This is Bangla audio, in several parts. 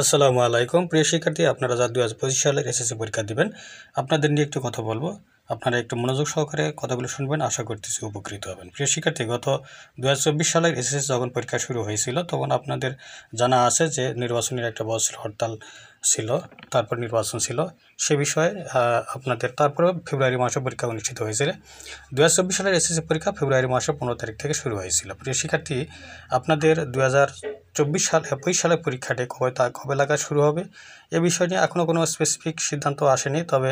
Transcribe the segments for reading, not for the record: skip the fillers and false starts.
আসসালামু আলাইকুম প্রিয় শিক্ষার্থী, আপনারা যা 2025 সালের এসএসসি পরীক্ষা দিবেন আপনাদের নিয়ে একটু কথা বলবো। আপনারা একটু মনোযোগ সহকারে কথাগুলো শুনবেন, আশা করতেছি উপকৃত হবেন। প্রিয় শিক্ষার্থী, গত 2024 সালের এসএসসি যখন পরীক্ষা শুরু হয়েছিল তখন আপনাদের জানা আছে যে নির্বাচনের একটা বছর হরতাল ছিল, তারপর নির্বাচন ছিল। সে বিষয়ে আপনাদের তারপরে ফেব্রুয়ারি মাসে পরীক্ষা অনুষ্ঠিত হয়েছিল। 2024 সালের এসএসসি পরীক্ষা ফেব্রুয়ারি মাসের 15 তারিখ থেকে শুরু হয়েছিল। প্রিয় শিক্ষার্থী, আপনাদের 2024 সালের পরীক্ষাটি কবে লাগা শুরু হবে এ বিষয় নিয়ে এখনও কোনো স্পেসিফিক সিদ্ধান্ত আসেনি, তবে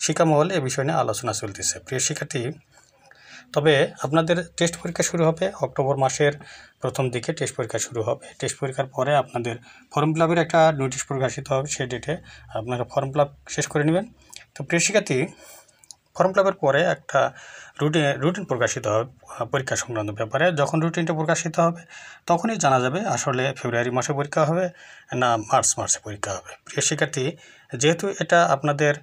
শিক্ষা মহলে এ বিষয় নিয়ে আলোচনা চলতেছে। প্রিয় শিক্ষার্থী, তবে আপনাদের টেস্ট পরীক্ষা শুরু হবে অক্টোবর মাসের প্রথম দিকে। টেস্ট পরীক্ষা শুরু হবে। টেস্ট পরীক্ষার পরে আপনাদের ফর্ম ফিল আপের একটা নোটিশ প্রকাশিত হবে, সেই ডেটে আপনারা ফর্ম ফিল আপ শেষ করে নেবেন। তো প্রিয় শিক্ষার্থী, ফর্ম ফিল আপের পরে একটা রুটিন প্রকাশিত হবে পরীক্ষা সংক্রান্ত ব্যাপারে। যখন রুটিনটা প্রকাশিত হবে তখনই জানা যাবে আসলে ফেব্রুয়ারি মাসে পরীক্ষা হবে না মার্চে পরীক্ষা হবে। প্রিয় শিক্ষার্থী, যেহেতু এটা আপনাদের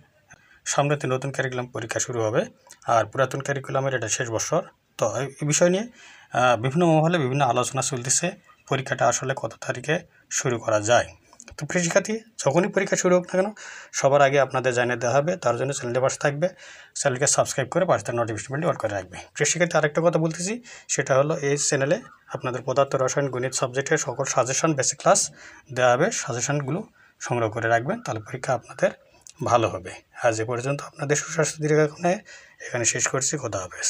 সামনেতে নতুন ক্যারিকুলাম পরীক্ষা শুরু হবে আর পুরাতন ক্যারিকুলামের এটা শেষ বছর, তো এই বিষয় নিয়ে বিভিন্ন মহলে বিভিন্ন আলোচনা চলতেছে পরীক্ষাটা আসলে কত তারিখে শুরু করা যায়। তো প্রিয় শিক্ষার্থী, যখনই পরীক্ষা শুরু হোক না কেন সবার আগে আপনাদের জানিয়ে দেওয়া হবে। তার জন্য চ্যানেলটি পাশে থাকবে, চ্যানেলকে সাবস্ক্রাইব করে পাশে নোটিফিকেশনটি অন করে রাখবে। প্রিয় শিক্ষার্থী, আরেকটা কথা বলতেছি, সেটা হলো এই চ্যানেলে আপনাদের পদার্থ রসায়ন গণিত সাবজেক্টের সকল সাজেশন বেসিক ক্লাস দেওয়া হবে। সাজেশনগুলো সংগ্রহ করে রাখবেন, তাহলে পরীক্ষা আপনাদের ভালো হবে। আজ এ পর্যন্ত আপনাদের সুস্বাস্থ্য দীর্ঘায়ু কামনায় এখানে শেষ করছি। খোদা হাফেজ।